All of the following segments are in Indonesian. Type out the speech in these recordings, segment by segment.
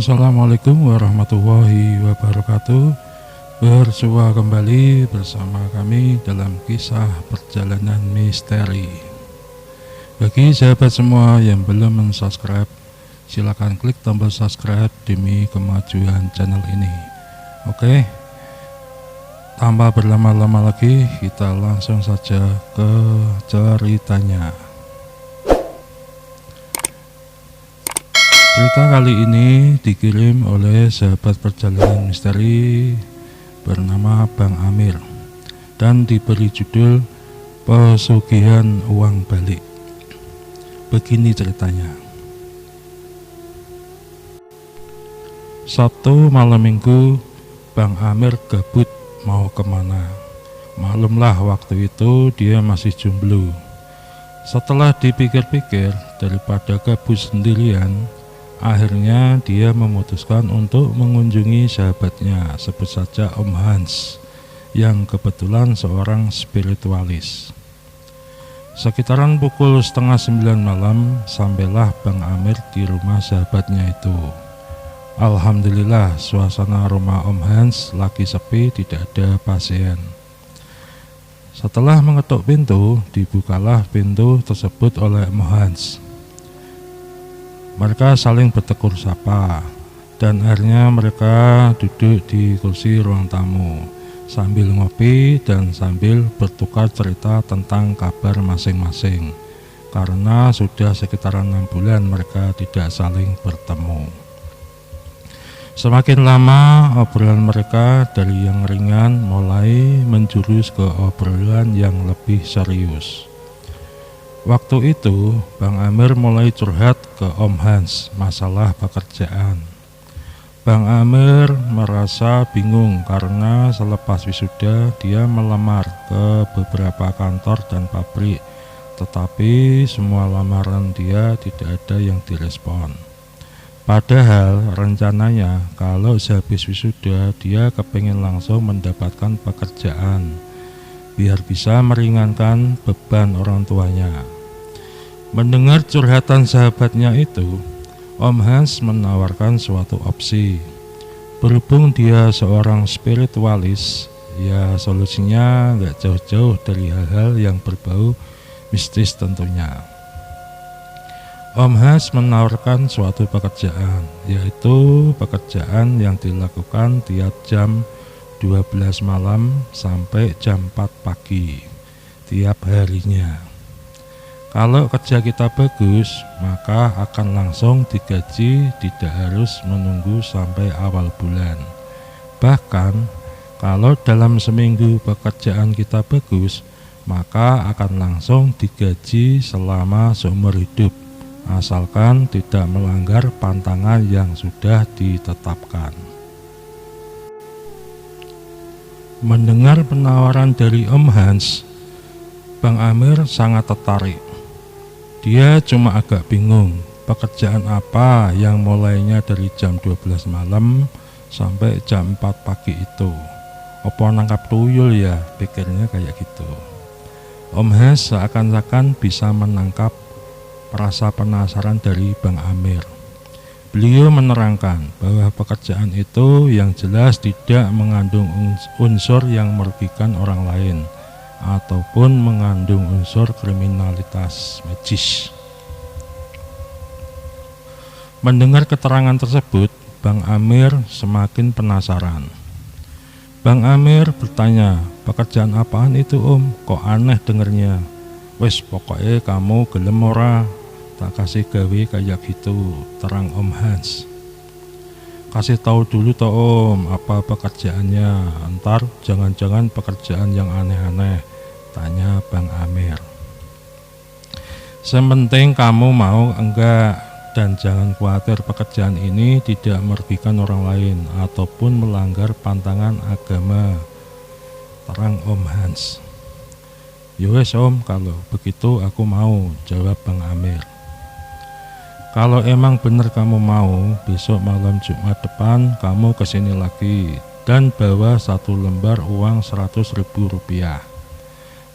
Assalamualaikum warahmatullahi wabarakatuh. Bersua kembali bersama kami dalam kisah perjalanan misteri. Bagi sahabat semua yang belum mensubscribe, silakan klik tombol subscribe demi kemajuan channel ini. Oke, tanpa berlama-lama lagi, kita langsung saja ke ceritanya. Cerita kali ini dikirim oleh sahabat perjalanan misteri bernama Bang Amir dan diberi judul Pesugihan Uang Balik. Begini ceritanya. Sabtu malam minggu, Bang Amir gabut mau kemana. Maklumlah waktu itu dia masih jomblo. Setelah dipikir-pikir, daripada gabut sendirian, akhirnya dia memutuskan untuk mengunjungi sahabatnya, sebut saja Om Hans, yang kebetulan seorang spiritualis. Sekitaran pukul 8:30 malam, sampailah Bang Amir di rumah sahabatnya itu. Alhamdulillah, suasana rumah Om Hans lagi sepi, tidak ada pasien. Setelah mengetuk pintu, dibukalah pintu tersebut oleh Om Hans. Mereka saling bertegur sapa, dan akhirnya mereka duduk di kursi ruang tamu sambil ngopi dan sambil bertukar cerita tentang kabar masing-masing, karena sudah sekitaran 6 bulan mereka tidak saling bertemu. Semakin lama obrolan mereka dari yang ringan mulai menjurus ke obrolan yang lebih serius. Waktu itu, Bang Amir mulai curhat ke Om Hans masalah pekerjaan. Bang Amir merasa bingung karena selepas wisuda dia melamar ke beberapa kantor dan pabrik, tetapi semua lamaran dia tidak ada yang direspon. Padahal rencananya kalau sehabis wisuda dia kepingin langsung mendapatkan pekerjaan, biar bisa meringankan beban orang tuanya. Mendengar curhatan sahabatnya itu, Om Hans menawarkan suatu opsi. Berhubung dia seorang spiritualis, ya solusinya gak jauh-jauh dari hal-hal yang berbau mistis tentunya. Om Hans menawarkan suatu pekerjaan, yaitu pekerjaan yang dilakukan tiap jam 12 malam sampai jam 4 pagi tiap harinya. Kalau kerja kita bagus, maka akan langsung digaji, tidak harus menunggu sampai awal bulan. Bahkan kalau dalam seminggu pekerjaan kita bagus, maka akan langsung digaji selama seumur hidup, asalkan tidak melanggar pantangan yang sudah ditetapkan. Mendengar penawaran dari Om Hans, Bang Amir sangat tertarik. Dia cuma agak bingung, pekerjaan apa yang mulainya dari jam 12 malam sampai jam 4 pagi itu. Apa nangkap tuyul ya, pikirnya kayak gitu. Om Hans seakan-akan bisa menangkap rasa penasaran dari Bang Amir. Beliau menerangkan bahwa pekerjaan itu yang jelas tidak mengandung unsur yang merugikan orang lain ataupun mengandung unsur kriminalitas magis. Mendengar keterangan tersebut, Bang Amir semakin penasaran. Bang Amir bertanya, pekerjaan apaan itu Om? Kok aneh dengernya? Wes pokoknya kamu gelem ora, tak kasih gawe kayak gitu, terang Om Hans. Kasih tahu dulu toh Om, apa pekerjaannya, ntar jangan-jangan pekerjaan yang aneh-aneh, tanya Bang Amir. Sementing kamu mau enggak, dan jangan khawatir pekerjaan ini tidak merugikan orang lain ataupun melanggar pantangan agama, terang Om Hans. Yowes Om, kalau begitu aku mau, jawab Bang Amir. Kalau emang bener kamu mau, besok malam Jumat depan kamu kesini lagi dan bawa 1 lembar uang 100.000 rupiah.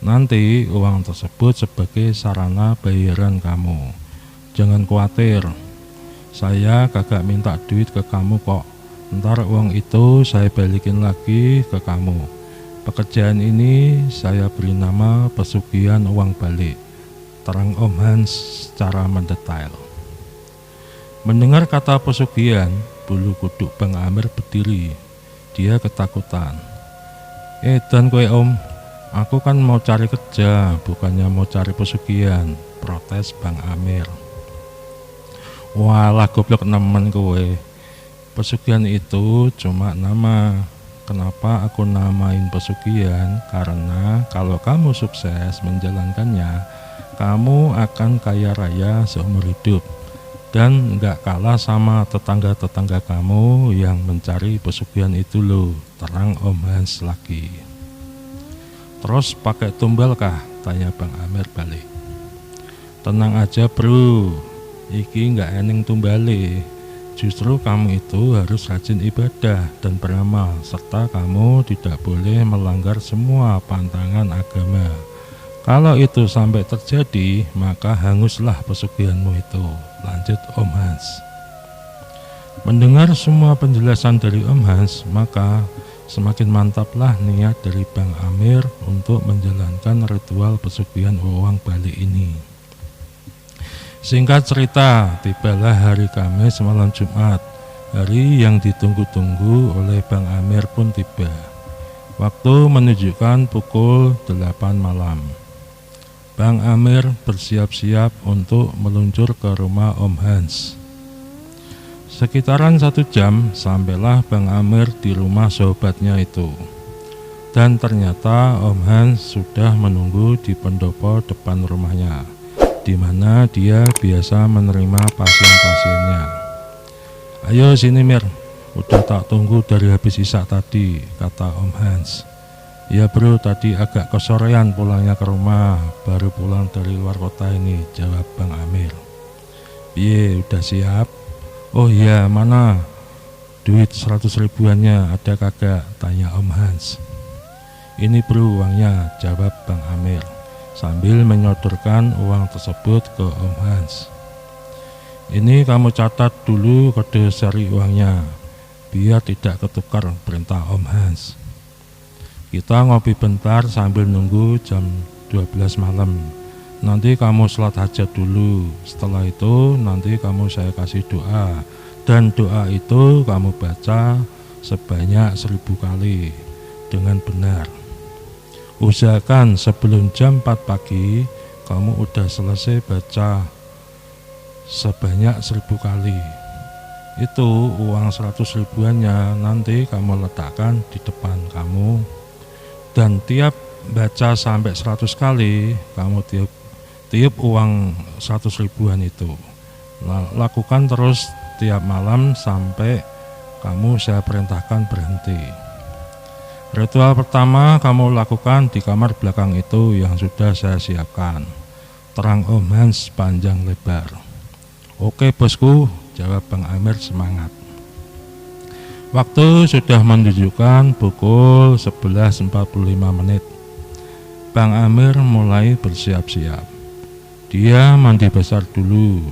Nanti uang tersebut sebagai sarana bayaran kamu. Jangan khawatir, Saya kagak minta duit ke kamu kok. Ntar uang itu saya balikin lagi ke kamu. Pekerjaan ini saya beri nama pesugihan uang balik, terang Om Hans secara mendetail. Mendengar kata pesugihan, bulu kuduk Bang Amir berdiri. Dia ketakutan. Dan kowe Om, aku kan mau cari kerja, bukannya mau cari pesugihan, protes Bang Amir. Walah goblok nemen kowe. Pesugihan itu cuma nama. Kenapa aku namain pesugihan? Karena kalau kamu sukses menjalankannya, kamu akan kaya raya seumur hidup dan nggak kalah sama tetangga-tetangga kamu yang mencari pesugihan itu loh, terang Om Hans lagi. Terus pakai tumbal kah? Tanya Bang Amir balik. Tenang aja bro, iki nggak eneng tumbale. Justru kamu itu harus rajin ibadah dan beramal, serta kamu tidak boleh melanggar semua pantangan agama. Kalau itu sampai terjadi, maka hanguslah pesugihanmu itu, lanjut Om Hans. Mendengar semua penjelasan dari Om Hans, maka semakin mantaplah niat dari Bang Amir untuk menjalankan ritual pesugihan uang balik ini. Singkat cerita, tibalah hari Kamis malam Jumat. Hari yang ditunggu-tunggu oleh Bang Amir pun tiba. Waktu menunjukkan pukul 8 malam. Bang Amir bersiap-siap untuk meluncur ke rumah Om Hans. Sekitaran 1 jam sampailah Bang Amir di rumah sahabatnya itu. Dan ternyata Om Hans sudah menunggu di pendopo depan rumahnya, di mana dia biasa menerima pasien-pasiennya. Ayo sini Mir, udah tak tunggu dari habis isak tadi, kata Om Hans. Ya bro, tadi agak kesorean pulangnya ke rumah, baru pulang dari luar kota ini, jawab Bang Amir. Piye, udah siap? Oh iya, mana duit 100 ribuannya ada kagak, tanya Om Hans. Ini bro uangnya, jawab Bang Amir sambil menyodorkan uang tersebut ke Om Hans. Ini kamu catat dulu kode seri uangnya, biar tidak ketukar, perintah Om Hans. Kita ngopi bentar sambil nunggu jam 12 malam. Nanti kamu sholat hajat dulu, setelah itu nanti kamu saya kasih doa, dan doa itu kamu baca sebanyak 1000 kali dengan benar. Usahakan sebelum jam 4 pagi kamu udah selesai baca sebanyak 1000 kali. Itu uang 100 ribuannya nanti kamu letakkan di depan kamu, dan tiap baca sampai 100 kali kamu tiup uang 100 ribuan itu. Lakukan terus tiap malam sampai kamu saya perintahkan berhenti. Ritual pertama kamu lakukan di kamar belakang itu yang sudah saya siapkan, terang Om Hans panjang lebar. Oke bosku, jawab Bang Amir semangat. Waktu sudah menunjukkan pukul 11.45 menit. Bang Amir mulai bersiap-siap. Dia mandi besar dulu,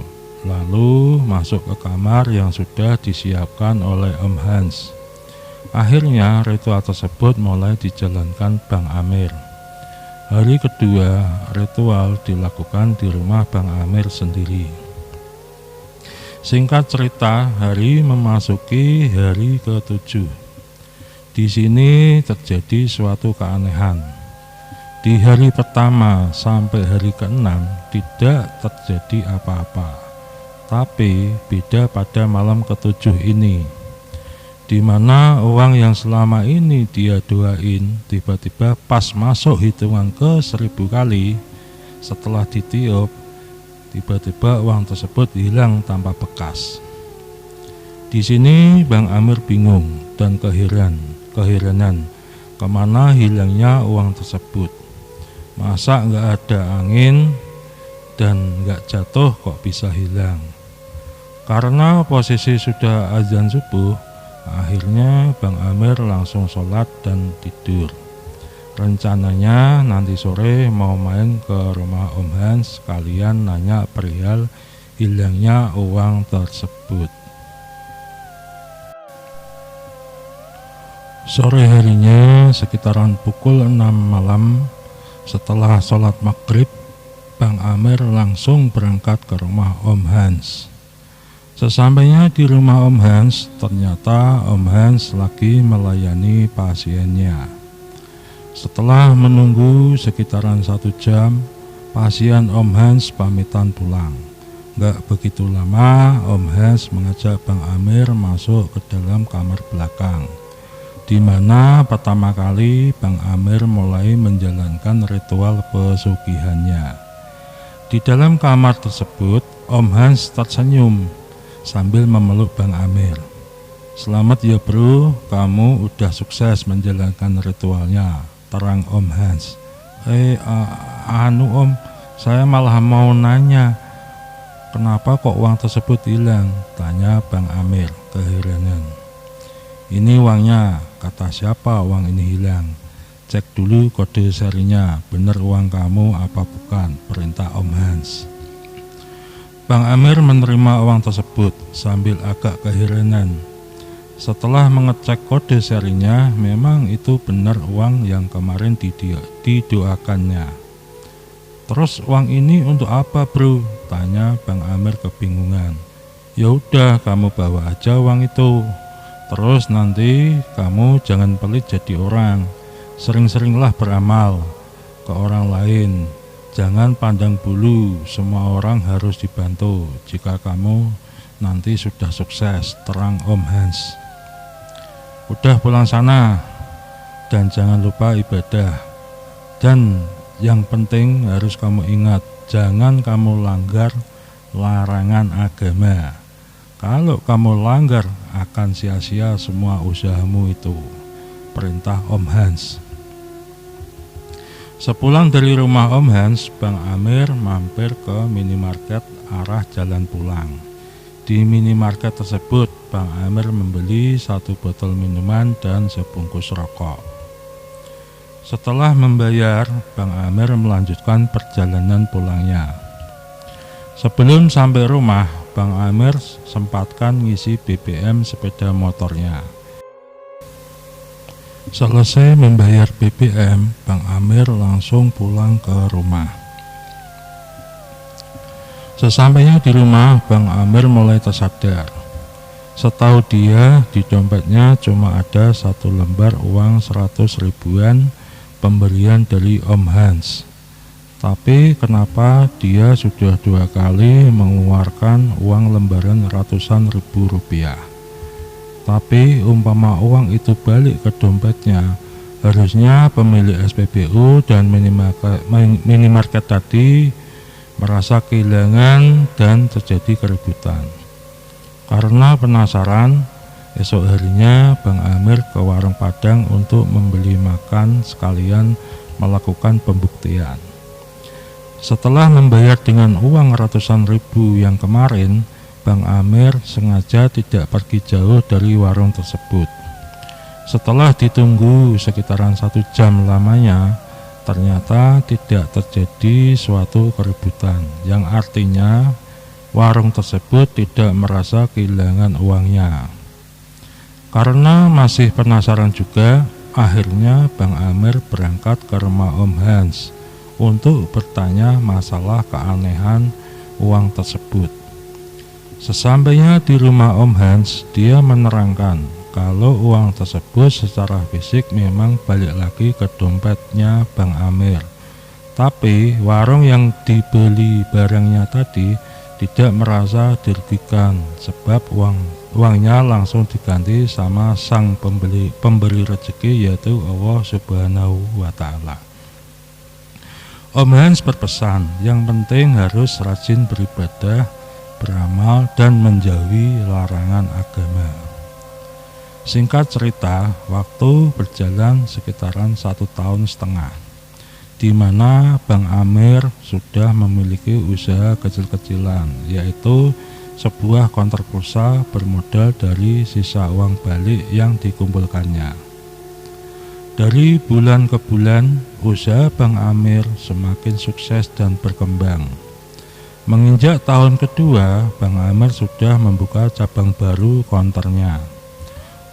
lalu masuk ke kamar yang sudah disiapkan oleh Om Hans. Akhirnya ritual tersebut mulai dijalankan Bang Amir. Hari kedua, ritual dilakukan di rumah Bang Amir sendiri. Singkat cerita, hari memasuki hari ke-7. Di sini terjadi suatu keanehan. Di hari pertama sampai hari ke-6 tidak terjadi apa-apa. Tapi beda pada malam ke-7 ini, di mana uang yang selama ini dia doain tiba-tiba pas masuk hitungan ke 1000 kali, setelah ditiup, tiba-tiba uang tersebut hilang tanpa bekas. Di sini Bang Amir bingung dan keheranan kemana hilangnya uang tersebut. Masa nggak ada angin dan nggak jatuh kok bisa hilang? Karena posisi sudah azan subuh, akhirnya Bang Amir langsung sholat dan tidur. Rencananya nanti sore mau main ke rumah Om Hans sekalian nanya perihal hilangnya uang tersebut. Sore harinya sekitaran pukul 6 malam, setelah sholat maghrib, Bang Amir langsung berangkat ke rumah Om Hans. Sesampainya di rumah Om Hans, ternyata Om Hans lagi melayani pasiennya. Setelah menunggu sekitaran 1 jam, pasien Om Hans pamitan pulang. Gak begitu lama, Om Hans mengajak Bang Amir masuk ke dalam kamar belakang, di mana pertama kali Bang Amir mulai menjalankan ritual pesugihannya. Di dalam kamar tersebut, Om Hans tersenyum sambil memeluk Bang Amir. "Selamat ya bro, kamu udah sukses menjalankan ritualnya," terang Om Hans. Om, saya malah mau nanya, kenapa kok uang tersebut hilang?" tanya Bang Amir keheranan. "Ini uangnya," kata siapa uang ini hilang. "Cek dulu kode serinya, bener uang kamu apa bukan," perintah Om Hans. Bang Amir menerima uang tersebut sambil agak keheranan. Setelah mengecek kode serinya, memang itu benar uang yang kemarin didoakannya. "Terus uang ini untuk apa bro?" tanya Bang Amir kebingungan. "Ya udah, kamu bawa aja uang itu. Terus nanti kamu jangan pelit jadi orang. Sering-seringlah beramal ke orang lain. Jangan pandang bulu, semua orang harus dibantu jika kamu nanti sudah sukses," terang Om Hans. "Udah pulang sana dan jangan lupa ibadah. Dan yang penting harus kamu ingat, jangan kamu langgar larangan agama. Kalau kamu langgar, akan sia-sia semua usahamu itu," perintah Om Hans. Sepulang dari rumah Om Hans, Bang Amir mampir ke minimarket arah jalan pulang. Di minimarket tersebut, Bang Amir membeli 1 botol minuman dan sebungkus rokok. Setelah membayar, Bang Amir melanjutkan perjalanan pulangnya. Sebelum sampai rumah, Bang Amir sempatkan ngisi BBM sepeda motornya. Selesai membayar BBM, Bang Amir langsung pulang ke rumah. Sesampainya di rumah, Bang Amir mulai tersadar. Setahu dia, di dompetnya cuma ada 1 lembar uang 100 ribuan pemberian dari Om Hans. Tapi kenapa dia sudah 2 kali mengeluarkan uang lembaran ratusan ribu rupiah? Tapi umpama uang itu balik ke dompetnya, harusnya pemilik SPBU dan minimarket tadi merasa kehilangan dan terjadi keributan. Karena penasaran, esok harinya Bang Amir ke warung Padang untuk membeli makan sekalian melakukan pembuktian. Setelah membayar dengan uang ratusan ribu yang kemarin, Bang Amir sengaja tidak pergi jauh dari warung tersebut. Setelah ditunggu sekitaran 1 jam lamanya, ternyata tidak terjadi suatu keributan, yang artinya warung tersebut tidak merasa kehilangan uangnya. Karena masih penasaran juga, akhirnya Bang Amir berangkat ke rumah Om Hans untuk bertanya masalah keanehan uang tersebut. Sesampainya di rumah Om Hans, dia menerangkan kalau uang tersebut secara fisik memang balik lagi ke dompetnya Bang Amir. Tapi warung yang dibeli barangnya tadi tidak merasa dirugikan sebab uangnya langsung diganti sama sang pemberi rezeki, yaitu Allah Subhanahu wa Ta'ala. Om Hans berpesan, yang penting harus rajin beribadah, beramal, dan menjauhi larangan agama. Singkat cerita, waktu berjalan sekitaran 1,5 tahun, di mana Bang Amir sudah memiliki usaha kecil-kecilan, yaitu sebuah konter pulsa bermodal dari sisa uang balik yang dikumpulkannya. Dari bulan ke bulan, usaha Bang Amir semakin sukses dan berkembang. Menginjak tahun kedua, Bang Amir sudah membuka cabang baru konternya.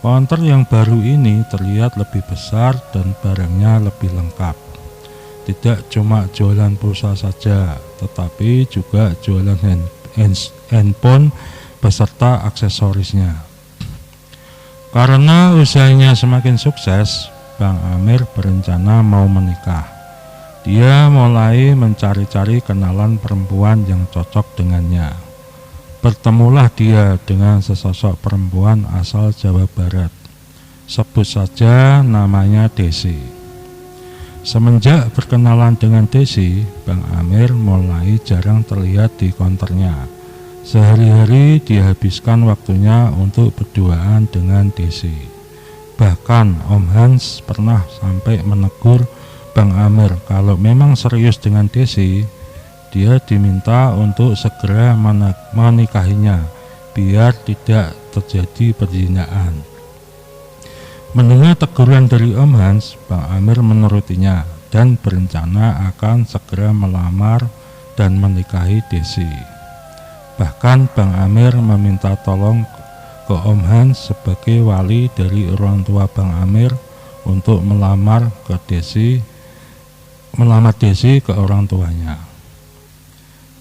Konter yang baru ini terlihat lebih besar dan barangnya lebih lengkap. Tidak cuma jualan pulsa saja, tetapi juga jualan handphone beserta aksesorisnya. Karena usahanya semakin sukses, Bang Amir berencana mau menikah. Dia mulai mencari-cari kenalan perempuan yang cocok dengannya. Bertemulah dia dengan sesosok perempuan asal Jawa Barat. Sebut saja namanya Desi. Semenjak berkenalan dengan Desi, Bang Amir mulai jarang terlihat di konternya. Sehari-hari dihabiskan waktunya untuk berduaan dengan Desi. Bahkan Om Hans pernah sampai menegur Bang Amir kalau memang serius dengan Desi, dia diminta untuk segera menikahinya biar tidak terjadi perzinahan. Mendengar teguran dari Om Hans, Bang Amir menurutinya dan berencana akan segera melamar dan menikahi Desi. Bahkan Bang Amir meminta tolong ke Om Hans sebagai wali dari orang tua Bang Amir untuk melamar Desi ke orang tuanya.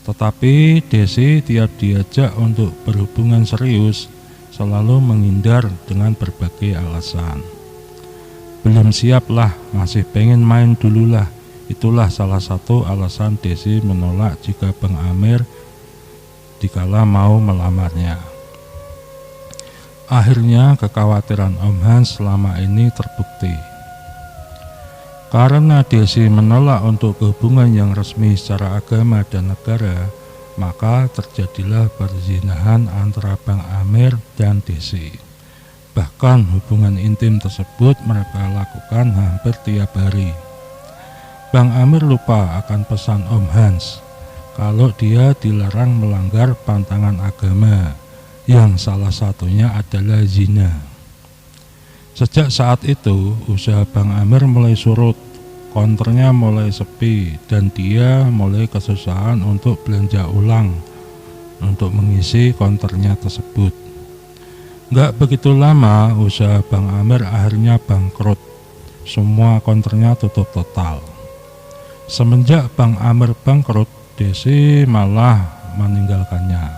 Tetapi Desi tiap diajak untuk berhubungan serius selalu menghindar dengan berbagai alasan. Belum siap lah, masih pengen main dululah. Itulah salah satu alasan Desi menolak jika Bang Amir dikala mau melamarnya. Akhirnya kekhawatiran Om Hans selama ini terbukti. Karena Desi menolak untuk hubungan yang resmi secara agama dan negara, maka terjadilah perzinahan antara Bang Amir dan Desi. Bahkan hubungan intim tersebut mereka lakukan hampir tiap hari. Bang Amir lupa akan pesan Om Hans kalau dia dilarang melanggar pantangan agama, yang salah satunya adalah zina. Sejak saat itu, usaha Bang Amir mulai surut, konternya mulai sepi, dan dia mulai kesusahan untuk belanja ulang untuk mengisi konternya tersebut. Gak begitu lama, usaha Bang Amir akhirnya bangkrut. Semua konternya tutup total. Semenjak Bang Amir bangkrut, Desi malah meninggalkannya.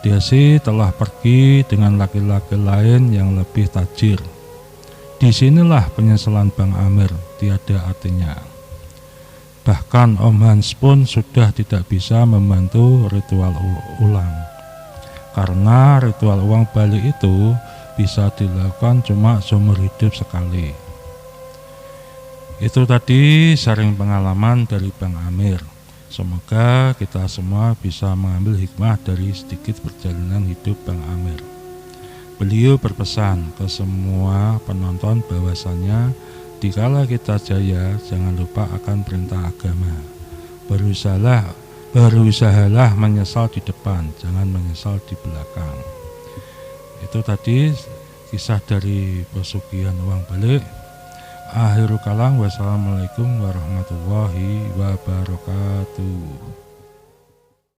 Desi telah pergi dengan laki-laki lain yang lebih tajir. Disinilah penyesalan Bang Amir tiada artinya. Bahkan Om Hans pun sudah tidak bisa membantu ritual ulang. Karena ritual uang balik itu bisa dilakukan cuma seumur hidup sekali. Itu tadi sharing pengalaman dari Bang Amir. Semoga kita semua bisa mengambil hikmah dari sedikit perjalanan hidup Bang Amir. Beliau berpesan ke semua penonton bahwasannya dikala kita jaya, jangan lupa akan perintah agama. Berusahalah menyesal di depan, jangan menyesal di belakang. Itu tadi kisah dari pesugihan uang balik. Akhirul kalam, wassalamualaikum warahmatullahi wabarakatuh.